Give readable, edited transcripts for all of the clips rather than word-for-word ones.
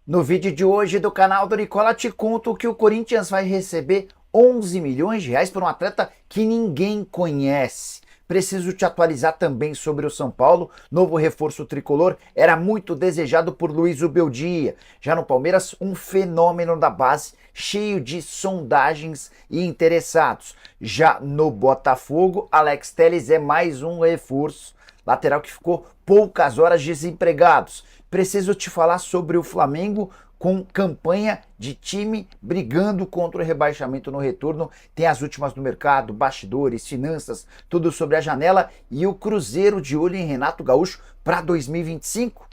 No vídeo de hoje do canal do Nicola te conto que o Corinthians vai receber 11 milhões de reais por um atleta que ninguém conhece. Preciso te atualizar também sobre o São Paulo. Novo reforço tricolor era muito desejado por Luiz Ubeldia. Já no Palmeiras, um fenômeno da base, cheio de sondagens e interessados. Já no Botafogo, Alex Telles é mais um reforço. Lateral que ficou poucas horas desempregados. Preciso te falar sobre o Flamengo com campanha de time brigando contra o rebaixamento no retorno. Tem as últimas do mercado, bastidores, finanças, tudo sobre a janela e o Cruzeiro de olho em Renato Gaúcho para 2025.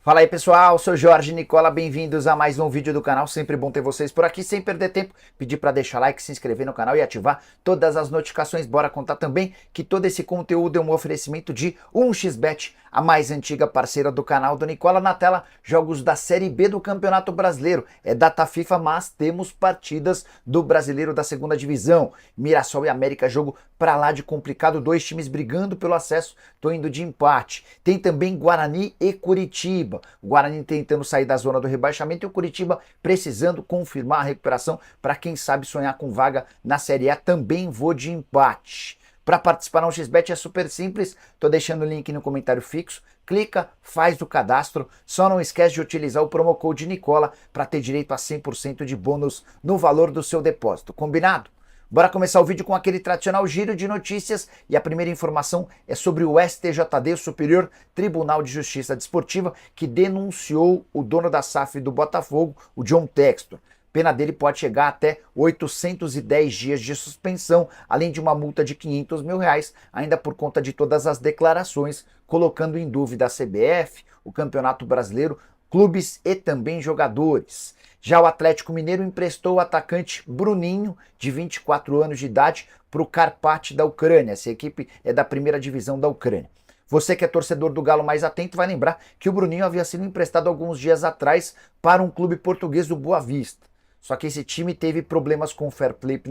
Fala aí pessoal, sou Jorge Nicola, bem-vindos a mais um vídeo do canal, sempre bom ter vocês por aqui, sem perder tempo, pedir para deixar like, se inscrever no canal e ativar todas as notificações. Bora contar também que todo esse conteúdo é um oferecimento de 1xBet, a mais antiga parceira do canal do Nicola. Na tela, jogos da Série B do Campeonato Brasileiro, é data FIFA, mas temos partidas do Brasileiro da segunda divisão, Mirassol e América, jogo pra lá de complicado, dois times brigando pelo acesso, tô indo de empate. Tem também Guarani e Curitiba, o Guarani tentando sair da zona do rebaixamento e o Curitiba precisando confirmar a recuperação para quem sabe sonhar com vaga na Série A. Também vou de empate. Para participar no 1xBet é super simples, tô deixando o link no comentário fixo, clica, faz o cadastro, só não esquece de utilizar o promo code Nicola para ter direito a 100% de bônus no valor do seu depósito, combinado? Bora começar o vídeo com aquele tradicional giro de notícias e a primeira informação é sobre o STJD, o Superior Tribunal de Justiça Desportiva, que denunciou o dono da SAF do Botafogo, o John Textor. Pena dele pode chegar até 810 dias de suspensão, além de uma multa de 500 mil reais, ainda por conta de todas as declarações, colocando em dúvida a CBF, o Campeonato Brasileiro, clubes e também jogadores. Já o Atlético Mineiro emprestou o atacante Bruninho, de 24 anos de idade, para o Karpat da Ucrânia. Essa equipe é da primeira divisão da Ucrânia. Você que é torcedor do Galo mais atento vai lembrar que o Bruninho havia sido emprestado alguns dias atrás para um clube português, do Boa Vista. Só que esse time teve problemas com o fair play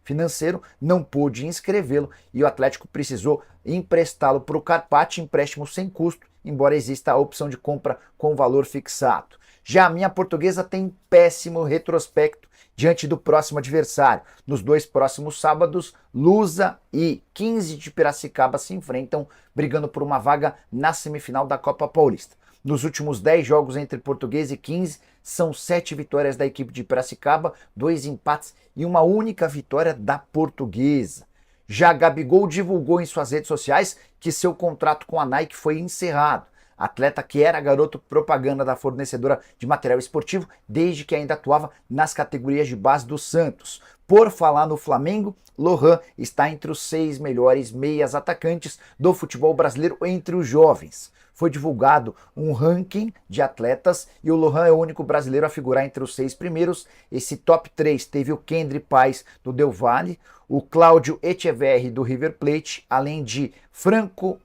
financeiro, não pôde inscrevê-lo e o Atlético precisou emprestá-lo para o Karpat, empréstimo sem custo, embora exista a opção de compra com valor fixado. Já a minha Portuguesa tem péssimo retrospecto diante do próximo adversário. Nos dois próximos sábados, Lusa e 15 de Piracicaba se enfrentam, brigando por uma vaga na semifinal da Copa Paulista. Nos últimos 10 jogos entre Portuguesa e 15, são 7 vitórias da equipe de Piracicaba, 2 empates e uma única vitória da Portuguesa. Já Gabigol divulgou em suas redes sociais que seu contrato com a Nike foi encerrado. Atleta que era garoto propaganda da fornecedora de material esportivo desde que ainda atuava nas categorias de base do Santos. Por falar no Flamengo, Lohan está entre os 6 melhores meias atacantes do futebol brasileiro entre os jovens. Foi divulgado um ranking de atletas e o Lohan é o único brasileiro a figurar entre os 6 primeiros. Esse top 3 teve o Kendry Paz do Del Valle, o Cláudio Echeverri do River Plate, além de Franco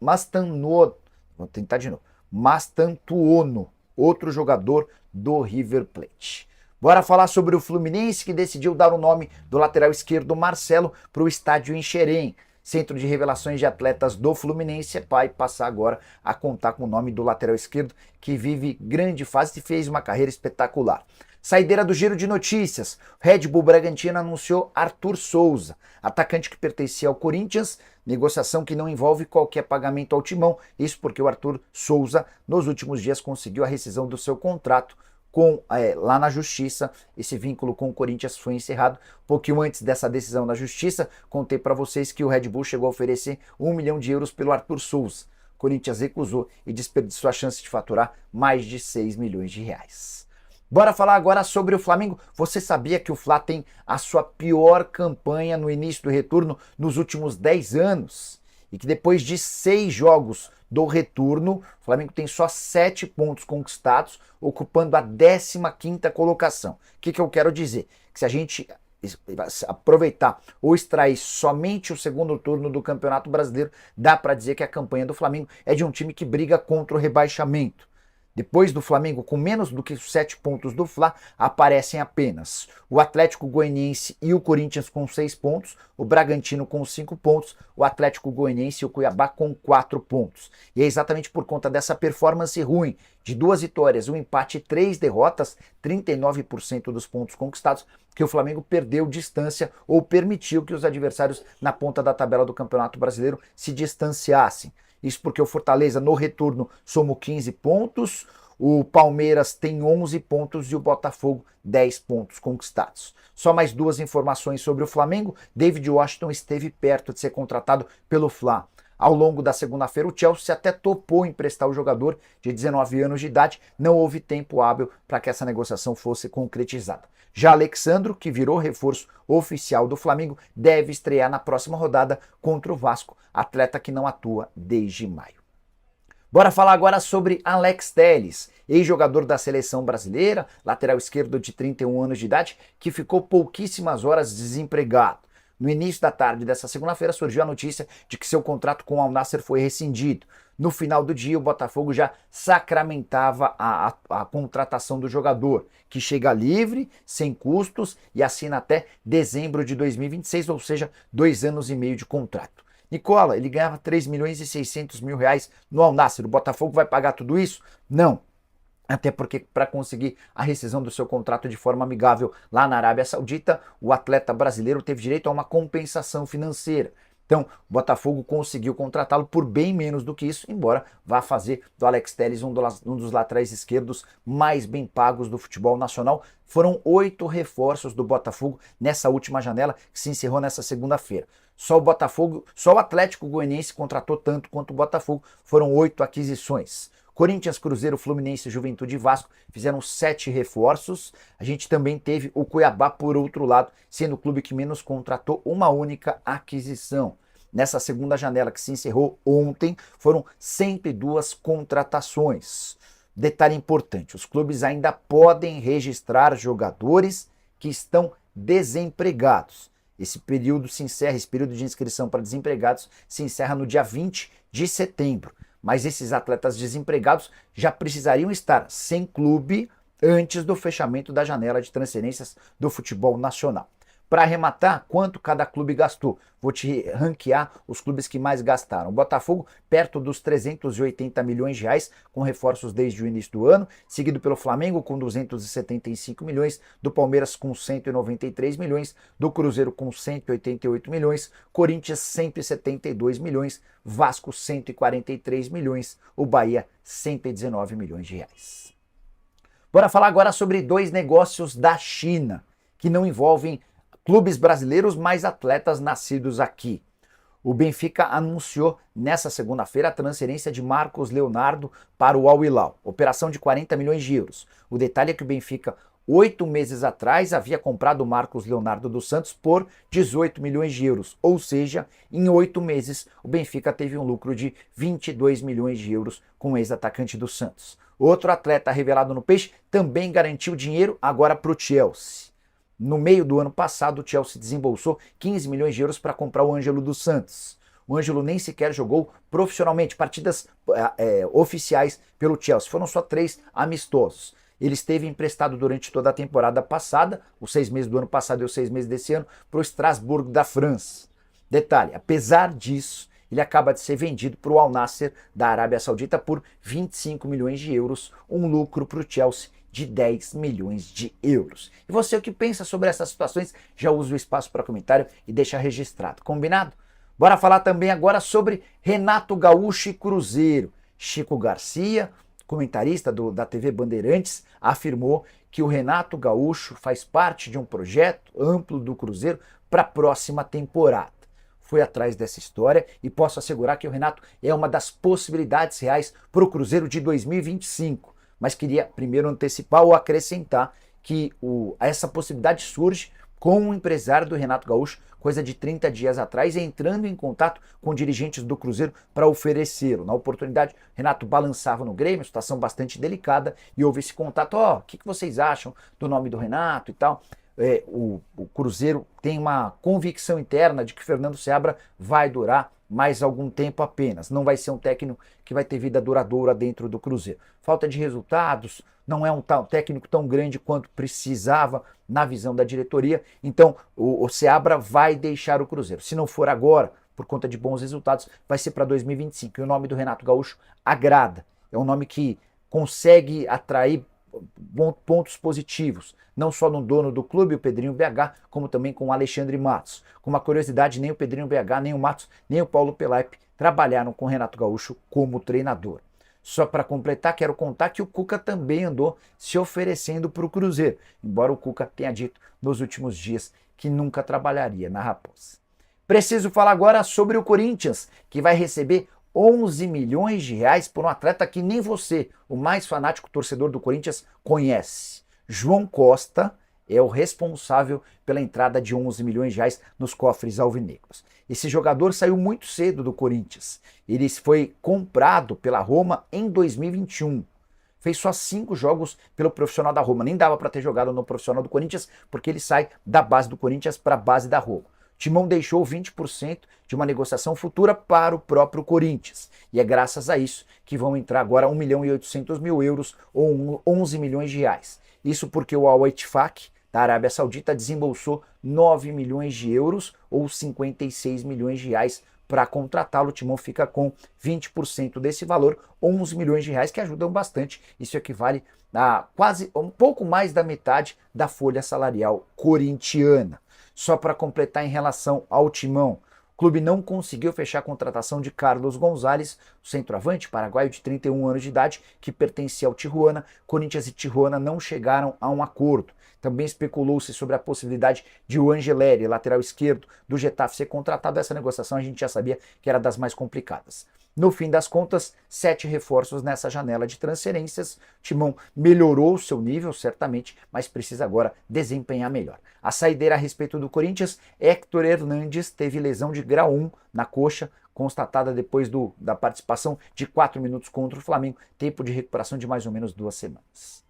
Mastantuono, vou tentar de novo, Mastantuono, outro jogador do River Plate. Bora falar sobre o Fluminense, que decidiu dar o nome do lateral esquerdo Marcelo para o estádio em Xerém. Centro de revelações de atletas do Fluminense vai passar agora a contar com o nome do lateral esquerdo, que vive grande fase e fez uma carreira espetacular. Saideira do giro de notícias, Red Bull Bragantino anunciou Arthur Souza, atacante que pertencia ao Corinthians, negociação que não envolve qualquer pagamento ao timão, isso porque o Arthur Souza nos últimos dias conseguiu a rescisão do seu contrato lá na Justiça. Esse vínculo com o Corinthians foi encerrado. Um pouquinho antes dessa decisão da Justiça, contei para vocês que o Red Bull chegou a oferecer 1 milhão de euros pelo Arthur Souza. O Corinthians recusou e desperdiçou a chance de faturar mais de 6 milhões de reais. Bora falar agora sobre o Flamengo. Você sabia que o Fla tem a sua pior campanha no início do retorno nos últimos 10 anos? E que depois de 6 jogos do retorno, o Flamengo tem só 7 pontos conquistados, ocupando a 15ª colocação. O que eu quero dizer? Que se a gente aproveitar ou extrair somente o segundo turno do Campeonato Brasileiro, dá para dizer que a campanha do Flamengo é de um time que briga contra o rebaixamento. Depois do Flamengo, com menos do que os 7 pontos do Fla, aparecem apenas o Atlético Goianiense e o Corinthians com 6 pontos, o Bragantino com 5 pontos, o Atlético Goianiense e o Cuiabá com 4 pontos. E é exatamente por conta dessa performance ruim, de 2 vitórias, um empate e 3 derrotas, 39% dos pontos conquistados, que o Flamengo perdeu distância ou permitiu que os adversários na ponta da tabela do Campeonato Brasileiro se distanciassem. Isso porque o Fortaleza no retorno somou 15 pontos, o Palmeiras tem 11 pontos e o Botafogo 10 pontos conquistados. Só mais 2 informações sobre o Flamengo. David Washington esteve perto de ser contratado pelo Fla. Ao longo da segunda-feira, o Chelsea até topou emprestar o jogador de 19 anos de idade. Não houve tempo hábil para que essa negociação fosse concretizada. Já Alexandro, que virou reforço oficial do Flamengo, deve estrear na próxima rodada contra o Vasco, atleta que não atua desde maio. Bora falar agora sobre Alex Telles, ex-jogador da seleção brasileira, lateral esquerdo de 31 anos de idade, que ficou pouquíssimas horas desempregado. No início da tarde dessa segunda-feira surgiu a notícia de que seu contrato com o Al Nassr foi rescindido. No final do dia, o Botafogo já sacramentava a contratação do jogador, que chega livre, sem custos e assina até dezembro de 2026, ou seja, 2 anos e meio de contrato. Nicola, ele ganhava 3 milhões e 600 mil reais no Al Nassr. O Botafogo vai pagar tudo isso? Não. Até porque para conseguir a rescisão do seu contrato de forma amigável lá na Arábia Saudita, o atleta brasileiro teve direito a uma compensação financeira. Então, o Botafogo conseguiu contratá-lo por bem menos do que isso, embora vá fazer do Alex Telles um dos laterais esquerdos mais bem pagos do futebol nacional. Foram 8 reforços do Botafogo nessa última janela, que se encerrou nessa segunda-feira. Só o Atlético Goianiense contratou tanto quanto o Botafogo, foram 8 aquisições. Corinthians, Cruzeiro, Fluminense, Juventude e Vasco fizeram 7 reforços. A gente também teve o Cuiabá, por outro lado, sendo o clube que menos contratou, uma única aquisição. Nessa segunda janela que se encerrou ontem, foram 102 contratações. Detalhe importante, os clubes ainda podem registrar jogadores que estão desempregados. Esse período de inscrição para desempregados se encerra no dia 20 de setembro. Mas esses atletas desempregados já precisariam estar sem clube antes do fechamento da janela de transferências do futebol nacional. Para arrematar, quanto cada clube gastou? Vou te ranquear os clubes que mais gastaram. O Botafogo, perto dos 380 milhões de reais, com reforços desde o início do ano, seguido pelo Flamengo com 275 milhões, do Palmeiras com 193 milhões, do Cruzeiro com 188 milhões, Corinthians 172 milhões, Vasco 143 milhões, o Bahia 119 milhões de reais. Bora falar agora sobre 2 negócios da China, que não envolvem clubes brasileiros, mais atletas nascidos aqui. O Benfica anunciou nessa segunda-feira a transferência de Marcos Leonardo para o Al Hilal, operação de 40 milhões de euros. O detalhe é que o Benfica, 8 meses atrás, havia comprado o Marcos Leonardo dos Santos por 18 milhões de euros, ou seja, em 8 meses o Benfica teve um lucro de 22 milhões de euros com o ex-atacante do Santos. Outro atleta revelado no Peixe também garantiu dinheiro agora para o Chelsea. No meio do ano passado, o Chelsea desembolsou 15 milhões de euros para comprar o Ângelo dos Santos. O Ângelo nem sequer jogou profissionalmente, partidas oficiais pelo Chelsea. Foram só 3 amistosos. Ele esteve emprestado durante toda a temporada passada, os 6 meses do ano passado e os 6 meses desse ano, para o Strasbourg da França. Detalhe, apesar disso, ele acaba de ser vendido para o Al Nassr da Arábia Saudita por 25 milhões de euros, um lucro para o Chelsea de 10 milhões de euros. E você, o que pensa sobre essas situações? Já usa o espaço para comentário e deixa registrado. Combinado? Bora falar também agora sobre Renato Gaúcho e Cruzeiro. Chico Garcia, comentarista da TV Bandeirantes, afirmou que o Renato Gaúcho faz parte de um projeto amplo do Cruzeiro para a próxima temporada. Fui atrás dessa história e posso assegurar que o Renato é uma das possibilidades reais para o Cruzeiro de 2025. Mas queria primeiro antecipar ou acrescentar que essa possibilidade surge com o empresário do Renato Gaúcho, coisa de 30 dias atrás, entrando em contato com dirigentes do Cruzeiro para oferecê-lo. Na oportunidade, Renato balançava no Grêmio, situação bastante delicada, e houve esse contato. O que vocês acham do nome do Renato e tal? O Cruzeiro tem uma convicção interna de que Fernando Seabra vai durar mais algum tempo apenas. Não vai ser um técnico que vai ter vida duradoura dentro do Cruzeiro. Falta de resultados, não é um técnico tão grande quanto precisava na visão da diretoria. Então o Seabra vai deixar o Cruzeiro. Se não for agora, por conta de bons resultados, vai ser para 2025. E o nome do Renato Gaúcho agrada. É um nome que consegue atrair pontos positivos, não só no dono do clube, o Pedrinho BH, como também com o Alexandre Matos. Com uma curiosidade, nem o Pedrinho BH, nem o Matos, nem o Paulo Pelaipe trabalharam com o Renato Gaúcho como treinador. Só para completar, quero contar que o Cuca também andou se oferecendo para o Cruzeiro, embora o Cuca tenha dito nos últimos dias que nunca trabalharia na Raposa. Preciso falar agora sobre o Corinthians, que vai receber 11 milhões de reais por um atleta que nem você, o mais fanático torcedor do Corinthians, conhece. João Costa é o responsável pela entrada de 11 milhões de reais nos cofres alvinegros. Esse jogador saiu muito cedo do Corinthians. Ele foi comprado pela Roma em 2021. Fez só 5 jogos pelo profissional da Roma. Nem dava para ter jogado no profissional do Corinthians, porque ele sai da base do Corinthians para a base da Roma. Timão deixou 20% de uma negociação futura para o próprio Corinthians. E é graças a isso que vão entrar agora 1 milhão e 800 mil euros ou 11 milhões de reais. Isso porque o Al-Ettifaq da Arábia Saudita desembolsou 9 milhões de euros ou 56 milhões de reais para contratá-lo. O Timão fica com 20% desse valor, 11 milhões de reais, que ajudam bastante. Isso equivale a quase um pouco mais da metade da folha salarial corintiana. Só para completar em relação ao Timão, o clube não conseguiu fechar a contratação de Carlos Gonzalez, o centroavante paraguaio de 31 anos de idade, que pertencia ao Tijuana. Corinthians e Tijuana não chegaram a um acordo. Também especulou-se sobre a possibilidade de o Angeleri, lateral esquerdo do Getafe, ser contratado. Essa negociação a gente já sabia que era das mais complicadas. No fim das contas, 7 reforços nessa janela de transferências. Timão melhorou o seu nível, certamente, mas precisa agora desempenhar melhor. A saideira a respeito do Corinthians, Héctor Hernandes teve lesão de grau 1 na coxa, constatada depois da participação de 4 minutos contra o Flamengo, tempo de recuperação de mais ou menos 2 semanas.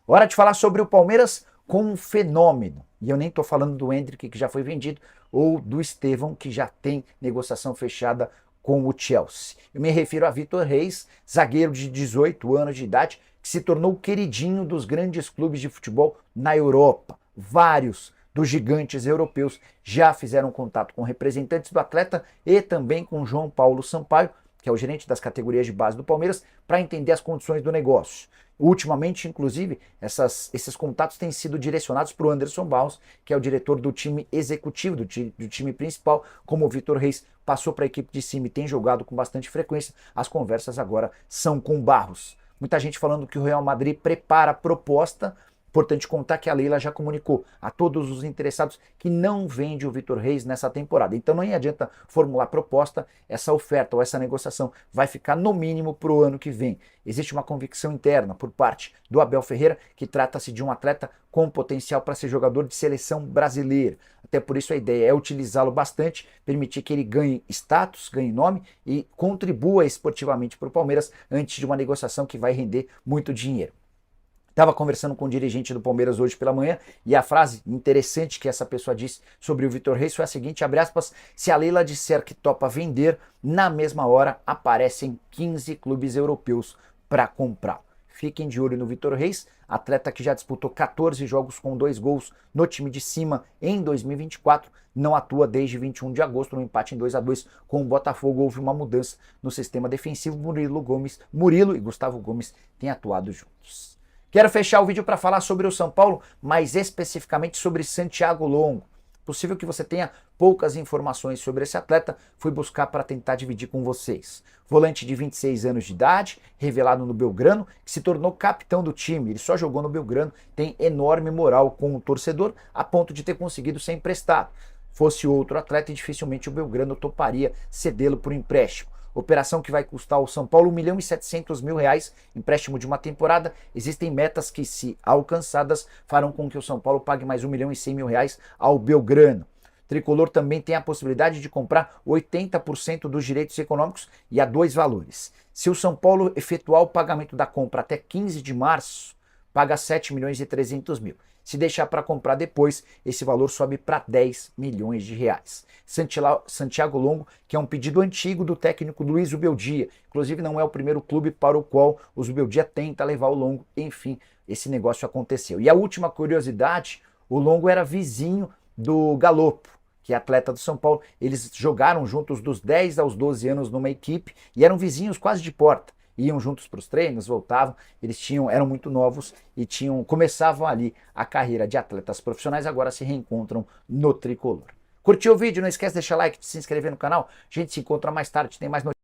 Hora de falar sobre o Palmeiras com um fenômeno. E eu nem estou falando do Endrick, que já foi vendido, ou do Estevão, que já tem negociação fechada com o Chelsea. Eu me refiro a Vitor Reis, zagueiro de 18 anos de idade, que se tornou o queridinho dos grandes clubes de futebol na Europa. Vários dos gigantes europeus já fizeram contato com representantes do atleta e também com João Paulo Sampaio, que é o gerente das categorias de base do Palmeiras, para entender as condições do negócio. Ultimamente, inclusive, esses contatos têm sido direcionados para o Anderson Barros, que é o diretor do time executivo, do time principal. Como o Vitor Reis passou para a equipe de cima e tem jogado com bastante frequência, as conversas agora são com Barros. Muita gente falando que o Real Madrid prepara a proposta. Importante contar que a Leila já comunicou a todos os interessados que não vende o Vitor Reis nessa temporada. Então não adianta formular proposta, essa oferta ou essa negociação vai ficar no mínimo para o ano que vem. Existe uma convicção interna por parte do Abel Ferreira que trata-se de um atleta com potencial para ser jogador de seleção brasileira. Até por isso a ideia é utilizá-lo bastante, permitir que ele ganhe status, ganhe nome e contribua esportivamente para o Palmeiras antes de uma negociação que vai render muito dinheiro. Estava conversando com um dirigente do Palmeiras hoje pela manhã e a frase interessante que essa pessoa disse sobre o Vitor Reis foi a seguinte, abre aspas, se a Leila disser que topa vender, na mesma hora aparecem 15 clubes europeus para comprar. Fiquem de olho no Vitor Reis, atleta que já disputou 14 jogos com 2 gols no time de cima em 2024, não atua desde 21 de agosto no empate em 2-2 com o Botafogo. Houve uma mudança no sistema defensivo, Murilo e Gustavo Gomes têm atuado juntos. Quero fechar o vídeo para falar sobre o São Paulo, mais especificamente sobre Santiago Longo. Possível que você tenha poucas informações sobre esse atleta, fui buscar para tentar dividir com vocês. Volante de 26 anos de idade, revelado no Belgrano, que se tornou capitão do time. Ele só jogou no Belgrano, tem enorme moral com o torcedor, a ponto de ter conseguido ser emprestado. Fosse outro atleta, dificilmente o Belgrano toparia cedê-lo por empréstimo. Operação que vai custar ao São Paulo 1 milhão e 700 mil reais, empréstimo de uma temporada. Existem metas que, se alcançadas, farão com que o São Paulo pague mais 1 milhão e 100 mil reais ao Belgrano. O Tricolor também tem a possibilidade de comprar 80% dos direitos econômicos e há 2 valores. Se o São Paulo efetuar o pagamento da compra até 15 de março, paga 7 milhões e 300 mil. Se deixar para comprar depois, esse valor sobe para 10 milhões de reais. Santiago Longo, que é um pedido antigo do técnico Luiz Ubeldia, inclusive não é o primeiro clube para o qual o Ubeldia tenta levar o Longo, enfim, esse negócio aconteceu. E a última curiosidade, o Longo era vizinho do Galopo, que é atleta do São Paulo. Eles jogaram juntos dos 10 aos 12 anos numa equipe e eram vizinhos quase de porta. Iam juntos para os treinos, voltavam, eram muito novos e começavam ali a carreira de atletas profissionais, agora se reencontram no tricolor. Curtiu o vídeo? Não esquece de deixar like, de se inscrever no canal. A gente se encontra mais tarde, tem mais notícias.